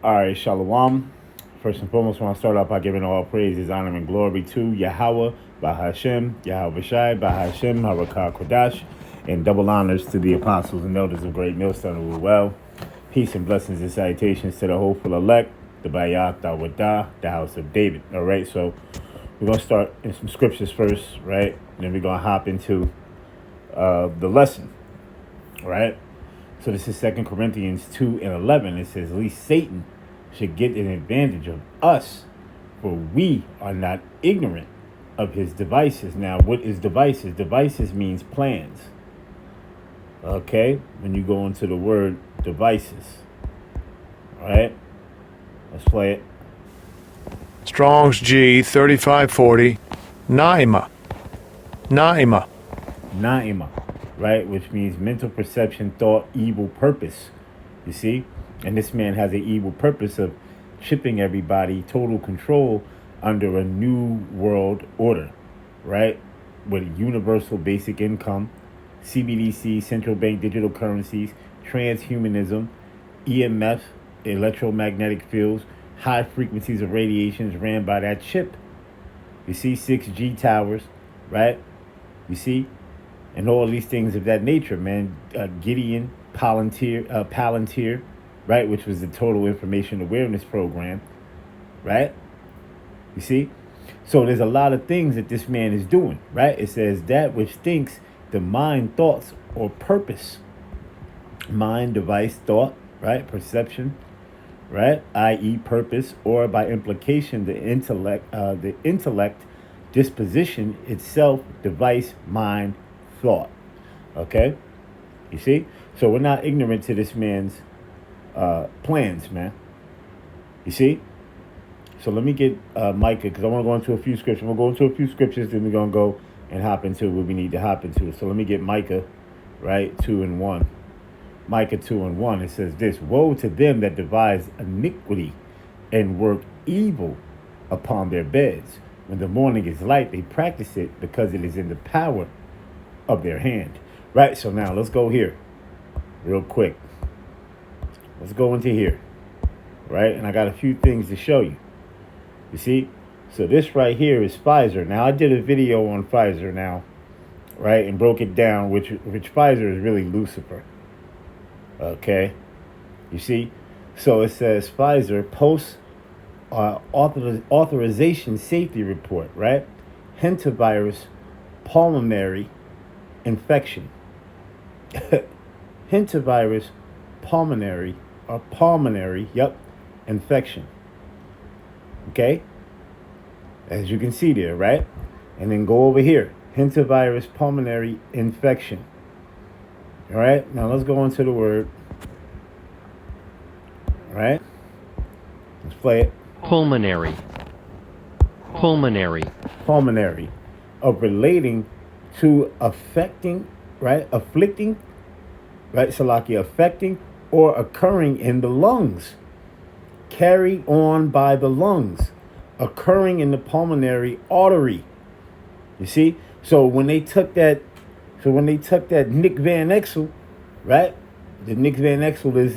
All right, Shalom. First and foremost, I want to start off by giving all praises, honor, and glory to Yahweh, Bahashem, Yahweh Shai, Bahashem, Harakah Kodash, and double honors to the apostles and elders of Great Millstone who are well. Peace and blessings and salutations to the hopeful elect, the Bayat, Dawadah, the house of David. All right, so we're going to start in some scriptures first, right? And then we're going to hop into the lesson, right? So this is 2 Corinthians 2:11. It says, at least Satan should get an advantage of us, for we are not ignorant of his devices. Now, what is devices? Devices means plans. Okay? When you go into the word devices. All right? Let's play it. Strong's G 3540. Naima. Naima, right? Which means mental perception, thought, evil purpose. You see? And this man has an evil purpose of chipping everybody, total control under a new world order, right? With universal basic income, CBDC, central bank digital currencies, transhumanism, EMF, electromagnetic fields, high frequencies of radiations ran by that chip. You see, 6G towers, right? You see? And all these things of that nature, man. Gideon, Palantir, right, which was the Total Information Awareness Program, right? You see? So there's a lot of things that this man is doing, right? It says that which thinks the mind, thoughts, or purpose. Mind, device, thought, right? Perception, right? I.e. purpose, or by implication, the intellect, disposition itself, device, mind, thought. Okay? You see? So we're not ignorant to this man's plans, man. You see? So let me get Micah, because I want to go into a few scriptures. We'll go into a few scriptures, then we're going to go and hop into what we need to hop into. So let me get Micah, right, 2:1. Micah 2:1. It says this: woe to them that devise iniquity and work evil upon their beds. When the morning is light, they practice it because it is in the power of their hand. Right? So now let's go here real quick. Let's go into here, right? And I got a few things to show you. You see? So this right here is Pfizer. Now, I did a video on Pfizer now, right? And broke it down, which Pfizer is really Lucifer. Okay? You see? So it says Pfizer post authorization safety report, right? HANTAVIRUS pulmonary infection. HANTAVIRUS pulmonary infection. Okay? As you can see there, right? And then go over here. HANTAVIRUS pulmonary infection. All right? Now let's go into the word. All right? Let's play it. Pulmonary. Of relating to affecting, right? Afflicting, right? Salakia, affecting or occurring in the lungs, carried on by the lungs, occurring in the pulmonary artery. You see? So when they took that Nick Van Exel, right? The Nick Van Exel is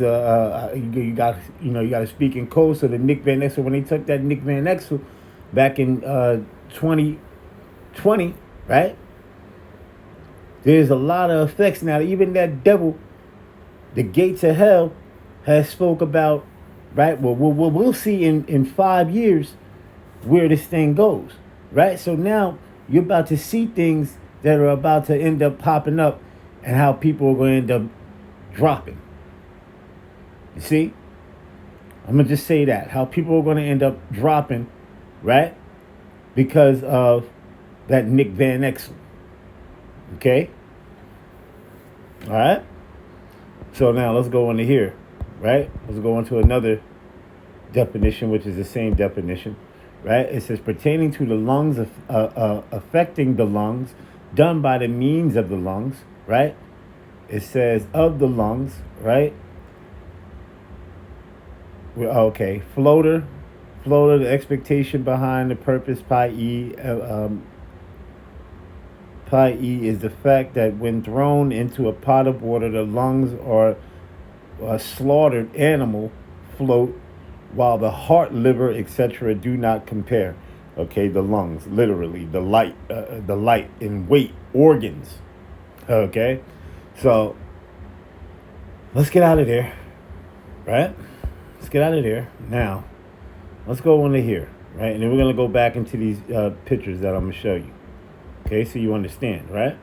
you got to speak in code. So the Nick Van Exel, when they took that Nick Van Exel back in 2020, right? There's a lot of effects now. Even that devil, the gates of hell, has spoke about, right? Well, we'll see in 5 years where this thing goes, right? So now you're about to see things that are about to end up popping up and how people are going to end up dropping. You see? I'm going to just say that. How people are going to end up dropping, right? Because of that Nick Van Exel. Okay? All right? So now let's go into here, right? Let's go into another definition, which is the same definition, right? It says pertaining to the lungs, affecting the lungs, done by the means of the lungs, right? It says of the lungs, right? Okay, floater, the expectation behind the purpose, Pi E is the fact that when thrown into a pot of water, the lungs or a slaughtered animal float while the heart, liver, etc. do not compare. Okay, the lungs, literally, the light in weight, organs. Okay, so let's get out of there, right? Let's get out of there now. Let's go into here, right? And then we're gonna go back into these pictures that I'm gonna show you. Okay, so you understand, right?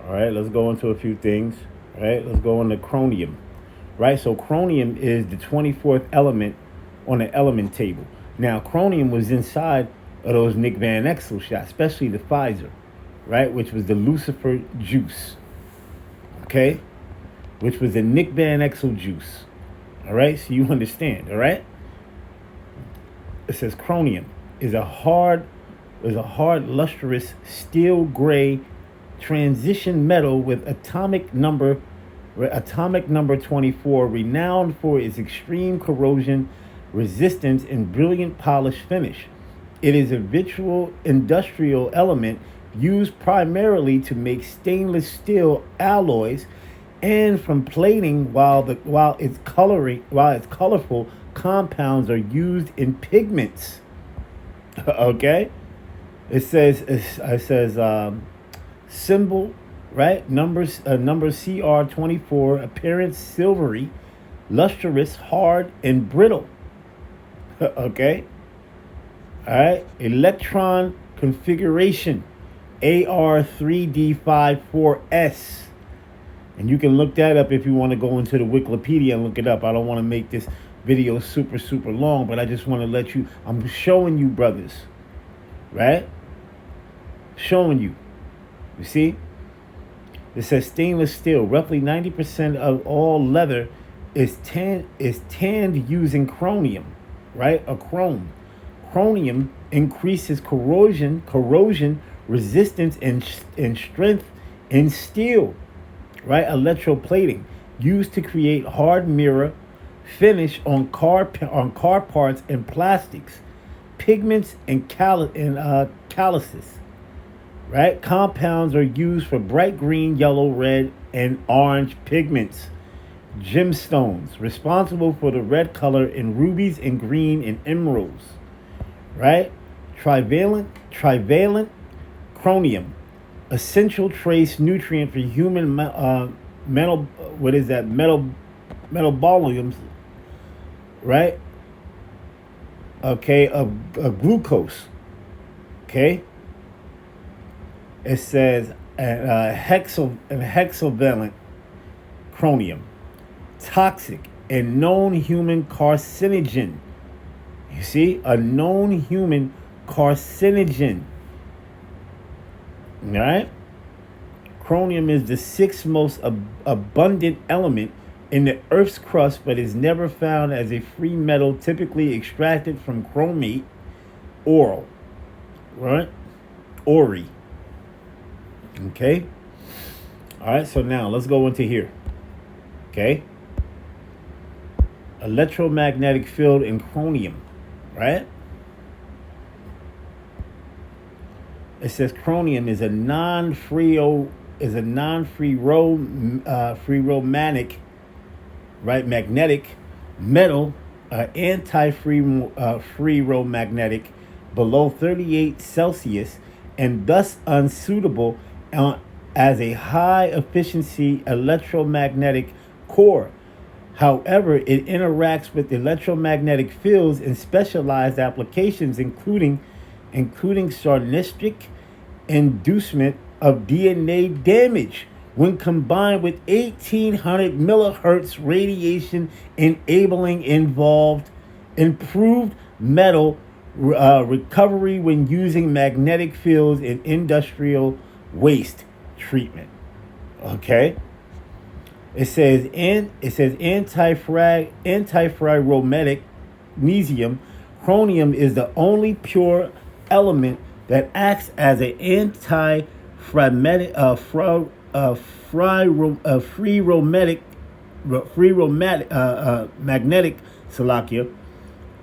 All right, let's go into a few things. Right, let's go into chromium. Right, so chromium is the 24th element on the element table. Now, chromium was inside of those Nick Van Exel shots, especially the Pfizer, right, which was the Lucifer juice. Okay, which was the Nick Van Exel juice. All right, so you understand. All right, it says chromium is a hard, lustrous steel gray transition metal with atomic number 24, renowned for its extreme corrosion resistance and brilliant polished finish. It is a virtual industrial element used primarily to make stainless steel alloys and from plating, while its colorful compounds are used in pigments. Okay, it says symbol, right? Number CR24, appearance silvery, lustrous, hard, and brittle. Okay. All right. Electron configuration AR3D54S. And you can look that up if you want to go into the Wikipedia and look it up. I don't want to make this video super long, but I just want to let you, I'm showing you, brothers, right? Showing you. You see? It says stainless steel. Roughly 90% of all leather is tanned using chromium, right? A chrome. Chromium increases corrosion resistance, and strength in steel, right? Electroplating used to create hard mirror finish on car parts and plastics, pigments and calluses. Right? Compounds are used for bright green, yellow, red, and orange pigments. Gemstones, responsible for the red color in rubies and green and emeralds. Right? Trivalent chromium, essential trace nutrient for human metaboliums. Right? Okay, of glucose. Okay. It says hexavalent chromium, toxic and known human carcinogen. You see, a known human carcinogen. All right. Chromium is the sixth most abundant element in the Earth's crust, but is never found as a free metal, typically extracted from chromate ore. Right? Ori. Okay. All right. So now let's go into here. Okay. Electromagnetic field in chromium. Right. It says chromium is a ferromagnetic, right, magnetic metal, anti-ferromagnetic below 38 Celsius, and thus unsuitable as a high efficiency electromagnetic core. However, it interacts with electromagnetic fields in specialized applications, including synergistic inducement of DNA damage when combined with 1800 millihertz radiation, enabling improved metal recovery when using magnetic fields in industrial waste treatment. Okay. It says antiferromagnetic chromium is the only pure element that acts as an magnetic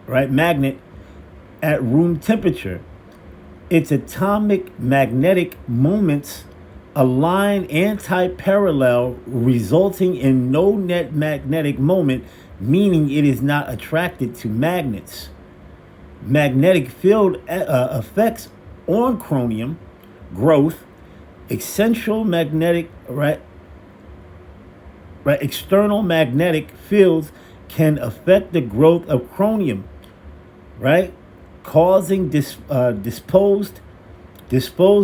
right, magnet at room temperature. Its atomic magnetic moments align anti-parallel, resulting in no net magnetic moment meaning it is not attracted to magnets. Magnetic field effects on chromium growth, external magnetic external magnetic fields can affect the growth of chromium, right, causing disposed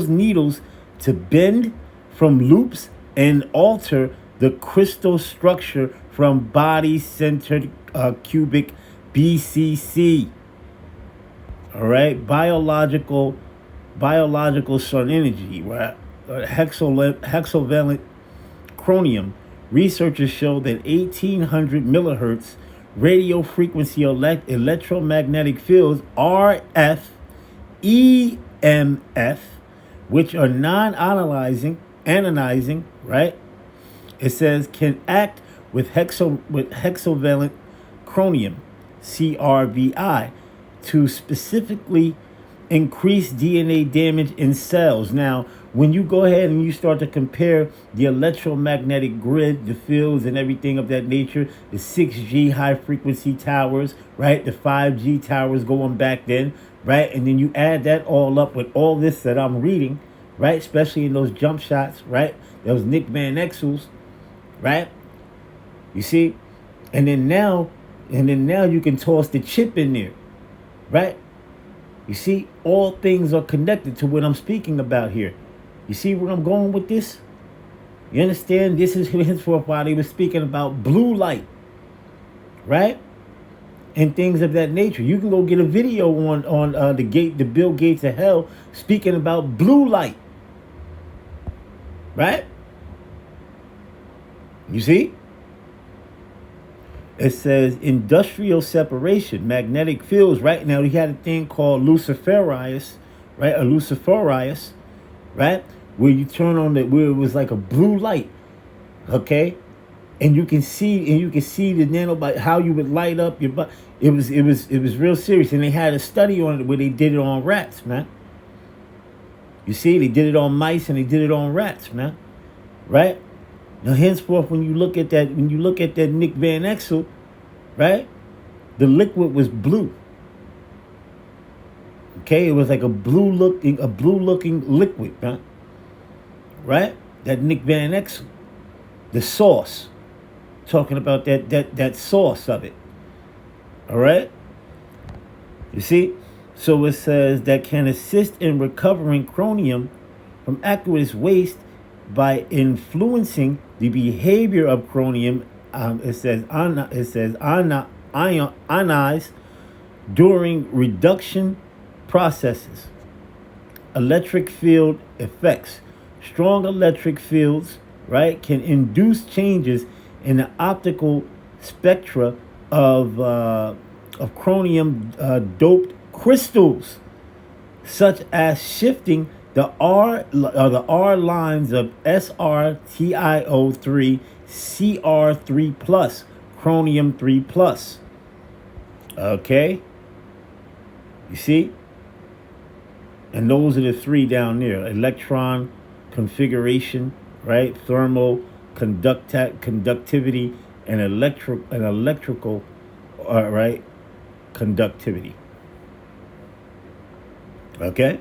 needles to bend from loops and alter the crystal structure from body-centered cubic BCC. All right, biological sun energy, right? Hexavalent chromium. Researchers show that 1800 millihertz radio frequency electromagnetic fields, RF, EMF, which are ionizing, right? It says can act with hexavalent chromium, CRVI, to specifically increase DNA damage in cells. Now, when you go ahead and you start to compare the electromagnetic grid, the fields and everything of that nature, the 6G high frequency towers, right? The 5G towers going back then, right? And then you add that all up with all this that I'm reading, right? Especially in those jump shots, right? Those Nick Van Exels, right? You see? And then now you can toss the chip in there, right? You see, all things are connected to what I'm speaking about here. You see where I'm going with this? You understand? This is henceforth why they were speaking about blue light, right? And things of that nature. You can go get a video on the Bill Gates of hell speaking about blue light, right? You see? It says industrial separation, magnetic fields. Right now, we had a thing called Luciferius, right? A Luciferius, right? Where you turn on where it was like a blue light, okay? And you can see the nanobite, how you would light up your butt. It was real serious, and they had a study on it where they did it on rats, man. You see, they did it on mice and they did it on rats, man, right? Now, henceforth, when you look at that Nick Van Exel, right, the liquid was blue. Okay, it was like a blue looking liquid, huh? Right? That Nick Van Exel, the sauce, talking about that sauce of it. All right. You see, so it says that can assist in recovering chromium from aqueous waste by influencing the behavior of chromium. It says ionize during reduction processes. Electric field effects. Strong electric fields, right, can induce changes in the optical spectra of chromium doped crystals, such as shifting the R lines of SRTIO3, CR3 plus, chromium 3 plus. Okay, you see, and those are the three down there: electron configuration, right? Thermal conductivity and electrical, right? Conductivity. Okay.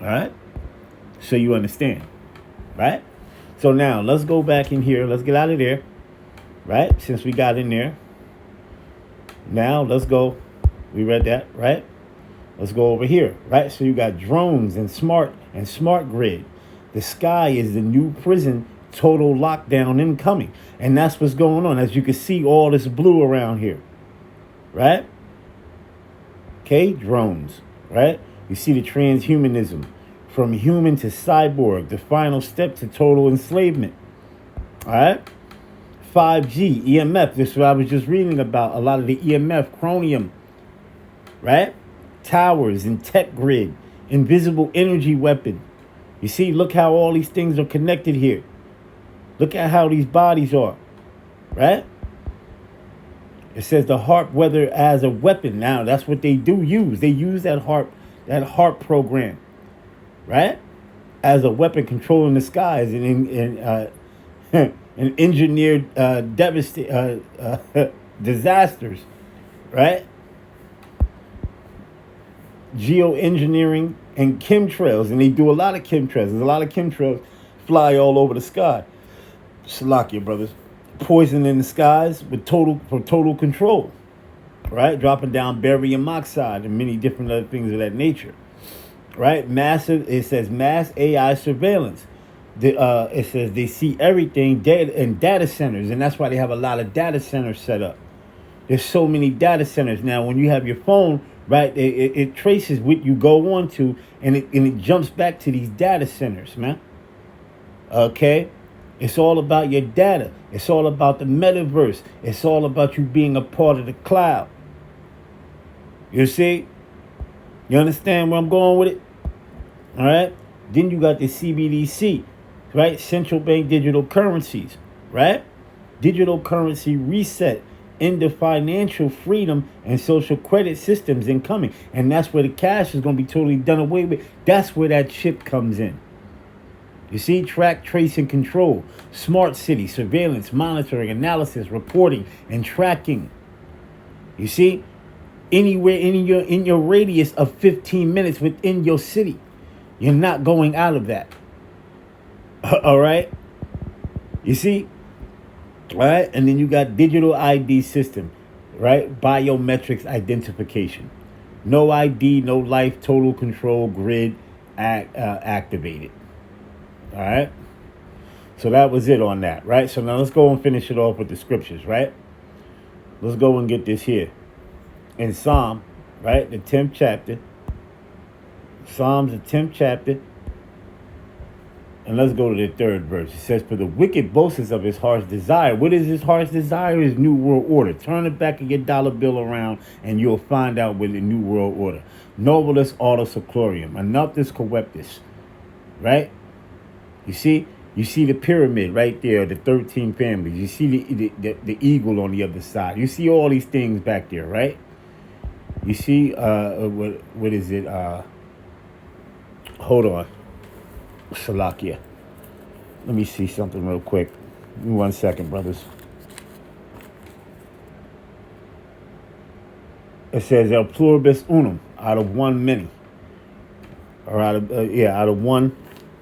All right. So you understand, right? So now let's go back in here. Let's get out of there, right? Since we got in there. Now let's go. We read that, right? Let's go over here, right? So you got drones and smart grid. The sky is the new prison, total lockdown incoming. And that's what's going on. As you can see, all this blue around here, right? Okay, drones, right? You see the transhumanism, from human to cyborg, the final step to total enslavement. All right? 5G, EMF, this is what I was just reading about, a lot of the EMF, chromium, right? Towers and tech grid, invisible energy weapon. You see, look how all these things are connected here. Look at how these bodies are, right? It says the HARP weather as a weapon. Now, that's what they do use. They use that HARP program, right, as a weapon controlling the skies. And and engineered disasters, right? Geoengineering and chemtrails, and they do a lot of chemtrails. There's a lot of chemtrails fly all over the sky. Salakia, brothers. Poison in the skies for total control, right? Dropping down barium oxide and many different other things of that nature, right? Massive. It says mass AI surveillance. It says they see everything in data centers, and that's why they have a lot of data centers set up. There's so many data centers now. When you have your phone, right, it traces what you go on to, and it jumps back to these data centers, man. Okay? It's all about your data. It's all about the metaverse. It's all about you being a part of the cloud. You see? You understand where I'm going with it? All right? Then you got the CBDC, right? Central bank digital currencies, right? Digital currency reset into financial freedom and social credit systems incoming. And that's where the cash is going to be totally done away with. That's where that chip comes in. You see, track, trace, and control, smart city, surveillance, monitoring, analysis, reporting, and tracking. You see, anywhere in your radius of 15 minutes within your city, you're not going out of that. All right? You see? All right? And then you got digital ID system, right? Biometrics identification. No ID, no life, total control, grid activated. All right? So that was it on that, right? So now let's go and finish it off with the scriptures, right? Let's go and get this here. In Psalm, right? The 10th chapter. Psalms, the 10th chapter. And let's go to the 3rd verse. It says, for the wicked boasts of his heart's desire. What is his heart's desire? His new world order. Turn the back of your dollar bill around and you'll find out with the new world order. Nobilis autos chlorium. Anoptis coeptis. Right? You see the pyramid right there, the 13 families. You see the eagle on the other side. You see all these things back there, right? You see, what is it? Hold on. Salakia. Let me see something real quick. Give me 1 second, brothers. It says el pluribus unum, out of one many. Or out of one.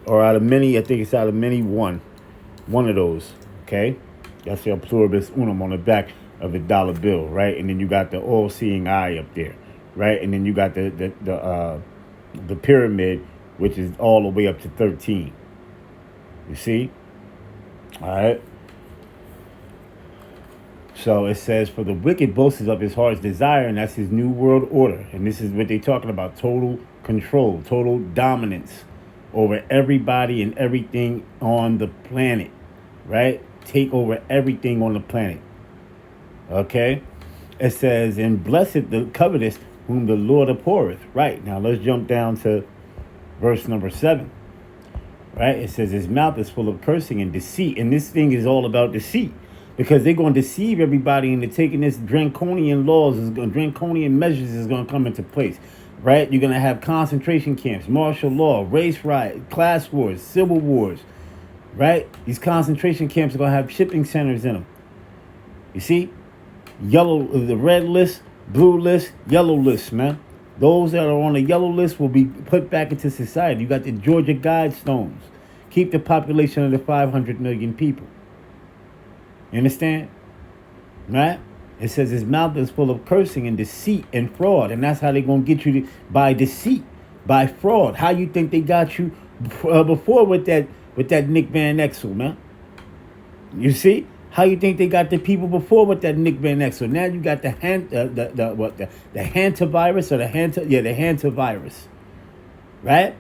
Or out of many, I think it's out of many, one. One of those, okay? That's your pluribus unum on the back of the dollar bill, right? And then you got the all-seeing eye up there, right? And then you got the pyramid, which is all the way up to 13. You see? All right? So it says, for the wicked boasts of his heart's desire, and that's his new world order. And this is what they're talking about, total control, total dominance over everybody and everything on the planet, right? Take over everything on the planet. Okay? It says, and blessed the covetous whom the Lord abhorreth. Right, now let's jump down to verse number 7. Right? It says, his mouth is full of cursing and deceit. And this thing is all about deceit. Because they're going to deceive everybody into taking this draconian measures is going to come into place. Right? You're going to have concentration camps, martial law, race riot, class wars, civil wars. Right? These concentration camps are going to have shipping centers in them. You see? The red list, blue list, yellow list, man. Those that are on the yellow list will be put back into society. You got the Georgia Guidestones. Keep the population under 500 million people. You understand? Right? It says his mouth is full of cursing and deceit and fraud. And that's how they're going to get you by deceit, by fraud. How you think they got you before with that Nick Van Exel, man? You see? How you think they got the people before with that Nick Van Exel? Now you got the hantavirus or the hantavirus, right?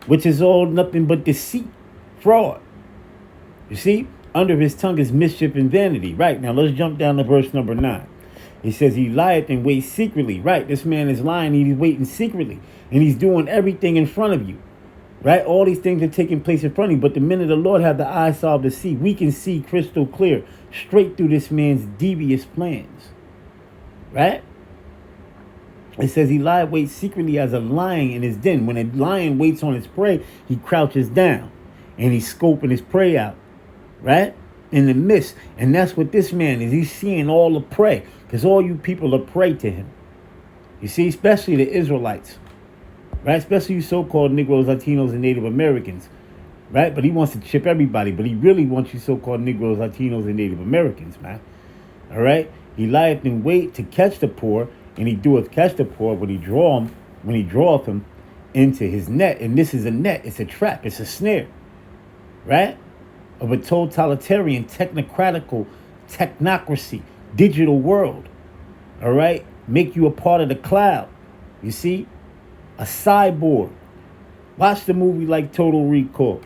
Which is all nothing but deceit, fraud. You see? Under his tongue is mischief and vanity. Right, now let's jump down to verse number 9. He says he lieth and waits secretly. Right, this man is lying. He's waiting secretly. And he's doing everything in front of you. Right, all these things are taking place in front of you. But the minute the Lord have the eyesight to see, we can see crystal clear straight through this man's devious plans. Right? It says he lieth, waits secretly as a lion in his den. When a lion waits on his prey, he crouches down. And he's scoping his prey out. Right? in the midst. And that's what this man is. He's seeing all the prey, because all you people are prey to him. You see, especially the Israelites, right? Especially you so-called Negroes, Latinos, and Native Americans, right? But he wants to chip everybody, but he really wants you so-called Negroes, Latinos, and Native Americans, man. All right? He lieth in wait to catch the poor, and he doeth catch the poor when he draweth them into his net. And this is a net, it's a trap, it's a snare, right? Of a totalitarian, technocracy, digital world. All right? Make you a part of the cloud. You see? A cyborg. Watch the movie like Total Recall.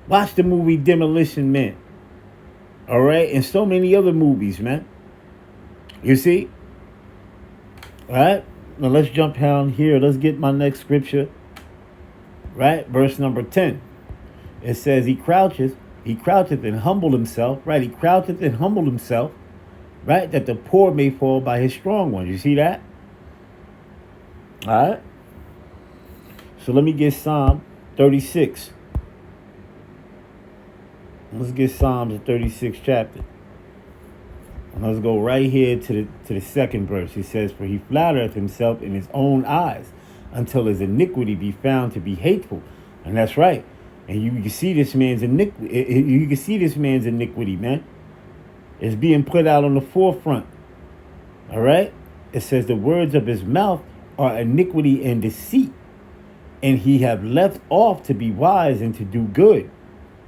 Watch the movie Demolition Man. All right? And so many other movies, man. You see? All right? Now let's jump down here. Let's get my next scripture. Right? Verse number 10. It says, he croucheth and humbled himself. Right? He croucheth and humbled himself. Right? That the poor may fall by his strong ones. You see that? All right? So let me get Psalm 36. Let's get Psalms 36 chapter. And let's go right here to the second verse. It says, for he flattereth himself in his own eyes, until his iniquity be found to be hateful. And that's right. And you can see this man's iniquity. You can see this man's iniquity, man. It's being put out on the forefront. All right? It says the words of his mouth are iniquity and deceit, and he have left off to be wise and to do good.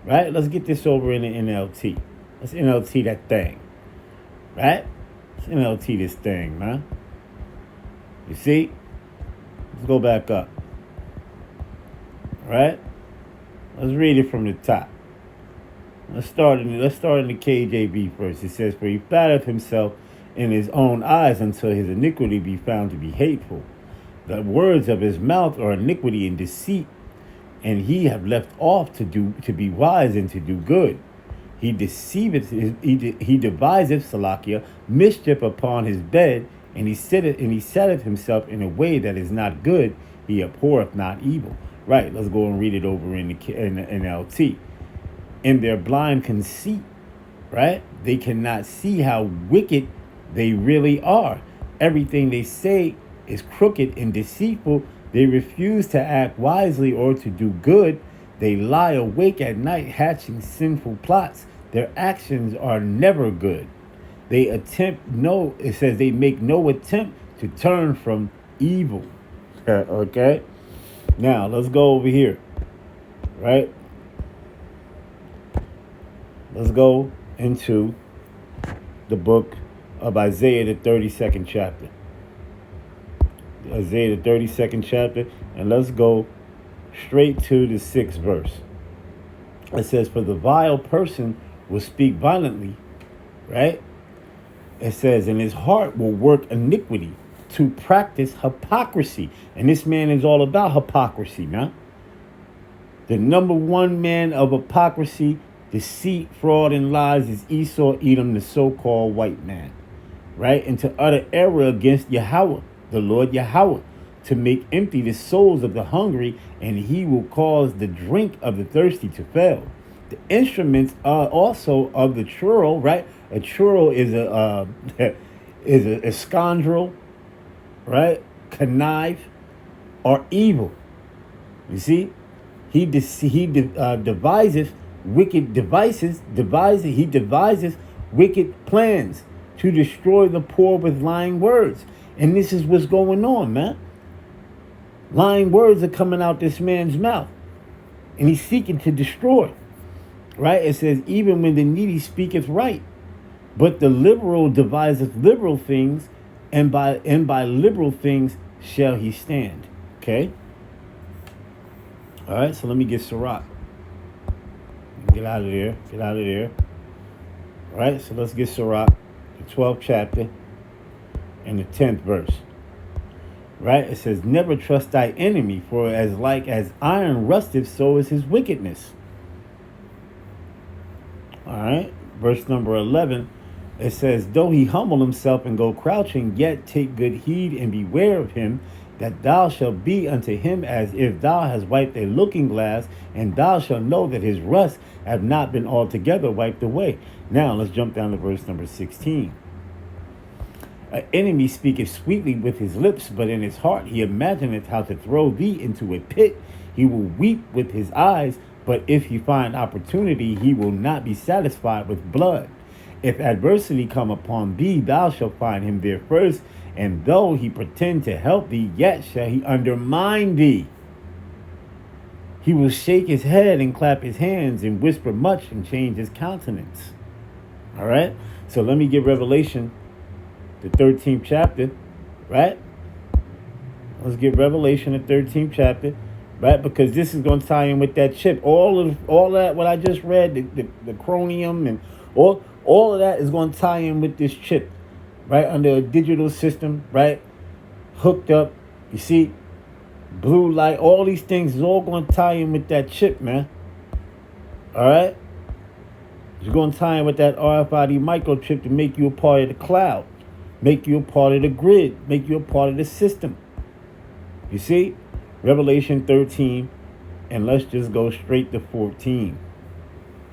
Right? Let's get this over in the NLT. Let's NLT that thing. Right? Let's NLT this thing, man. You see? Let's go back up. All right? Let's read it from the top. Let's start in the KJV first. It says, for he flattereth himself in his own eyes, until his iniquity be found to be hateful. The words of his mouth are iniquity and deceit, and he have left off to be wise and to do good. He deviseth Salakia mischief upon his bed, and he setteth himself in a way that is not good. He abhorreth not evil. Right. Let's go and read it over in the NLT. In their blind conceit, right? They cannot see how wicked they really are. Everything they say is crooked and deceitful. They refuse to act wisely or to do good. They lie awake at night hatching sinful plots. Their actions are never good. It says they make no attempt to turn from evil. Okay? Now, let's go over here. Right? Let's go into the book of Isaiah, the 32nd chapter. Isaiah, the 32nd chapter. And let's go straight to the 6th verse. It says, for the vile person will speak violently. Right? It says, and his heart will work iniquity to practice hypocrisy. And this man is all about hypocrisy, man. The number one man of hypocrisy, deceit, fraud, and lies is Esau, Edom, the so-called white man, right? And to utter error against Yahweh, the Lord Yahweh, to make empty the souls of the hungry, and he will cause the drink of the thirsty to fail. The instruments are also of the churl, right? A churl is a scoundrel, right? Connive, or evil. You see, he devises wicked devices. He devises wicked plans to destroy the poor with lying words. And this is what's going on, man. Lying words are coming out this man's mouth, and he's seeking to destroy. Right? It says, even when the needy speaketh right, but the liberal deviseth liberal things, and by liberal things shall he stand. Okay? All right, so let me get Sirach. Get out of there. All right, so let's get Sirach, the 12th chapter, and the 10th verse. Right? It says, never trust thy enemy, for as like as iron rusteth, so is his wickedness. All right, verse number 11. It says, though he humble himself and go crouching, yet take good heed and beware of him. that thou shalt be unto him as if thou hast wiped a looking glass, and thou shalt know that his rust have not been altogether wiped away. Now let's jump down to verse number 16. An enemy speaketh sweetly with his lips, but in his heart he imagineth how to throw thee into a pit. He will weep with his eyes, but if he find opportunity, he will not be satisfied with blood. If adversity come upon thee, thou shalt find him there first, and though he pretend to help thee, yet shall he undermine thee. He will shake his head and clap his hands and whisper much and change his countenance. All right? So let me give Revelation, the 13th chapter, right? Let's get Revelation, the 13th chapter, right? Because this is going to tie in with that chip. All that, what I just read, the chromium and all of that is going to tie in with this chip, right? Under a digital system, right? Hooked up, you see, blue light, all these things is all going to tie in with that chip, man. All right? It's going to tie in with that RFID microchip to make you a part of the cloud, make you a part of the grid, make you a part of the system. You see? Revelation 13, and let's just go straight to 14.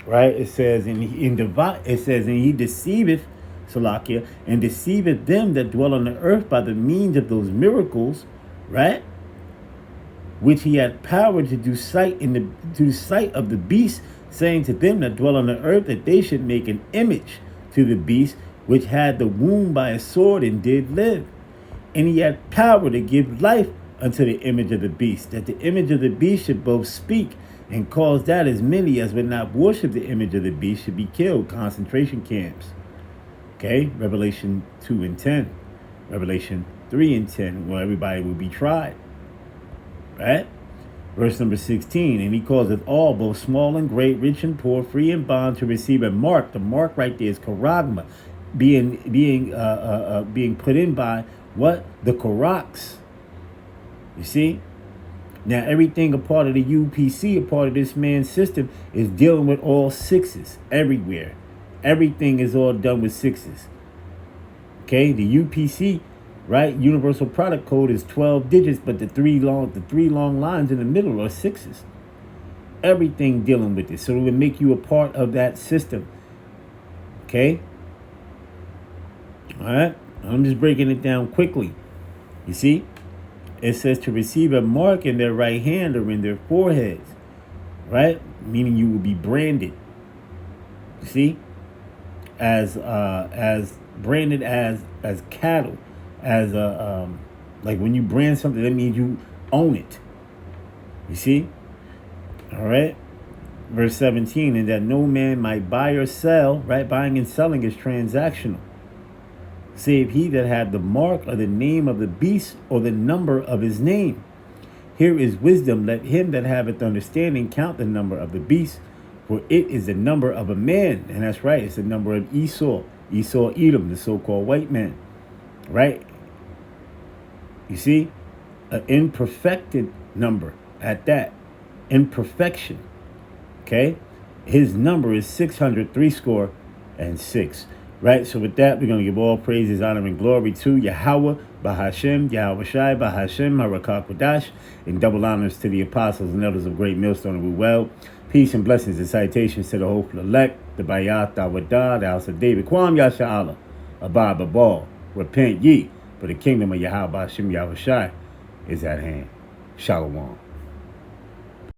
Right? It says, and he deceiveth, Salakia, and deceiveth them that dwell on the earth by the means of those miracles, right? Which he had power to do sight of the beast, saying to them that dwell on the earth that they should make an image to the beast, which had the wound by a sword and did live. And he had power to give life unto the image of the beast, that the image of the beast should both speak and cause that as many as would not worship the image of the beast should be killed. Concentration camps. Okay, Revelation 2 and 10. Revelation 3 and 10, where everybody will be tried. Right? Verse number 16, and he causeth all, both small and great, rich and poor, free and bond, to receive a mark. The mark right there is charagma, being put in by what? The Koroks. You see? Now, everything a part of the UPC, a part of this man's system, is dealing with all sixes everywhere. Everything is all done with sixes. Okay, the UPC, right? Universal Product Code is 12 digits, but the three long lines in the middle are sixes. Everything dealing with this, so it would make you a part of that system. Okay. All right. I'm just breaking it down quickly. You see. It says to receive a mark in their right hand or in their foreheads, right? Meaning you will be branded. You see, as branded as cattle, as like when you brand something, that means you own it. You see, all right. Verse 17, and that no man might buy or sell, right? Buying and selling is transactional. Save he that had the mark or the name of the beast or the number of his name. Here is wisdom. Let him that haveth understanding count the number of the beast, for it is the number of a man. And that's right, it's the number of Esau, Edom, the so-called white man. Right? You see? An imperfected number at that. Imperfection. Okay? His number is 603 Right, so with that, we're going to give all praises, honor, and glory to Yahweh, Bahashem, Yahweh Shai, Bahashem, Harakah Kodash, and double honors to the apostles and elders of Great Millstone and Ruel. Peace and blessings and citations to the hopeful elect, the Bayat, the Awadah, the House of David, Kwam Yasha Allah, Abba Babal, repent ye, for the kingdom of Yahweh, Bahashem, Yahweh Shai is at hand. Shalom.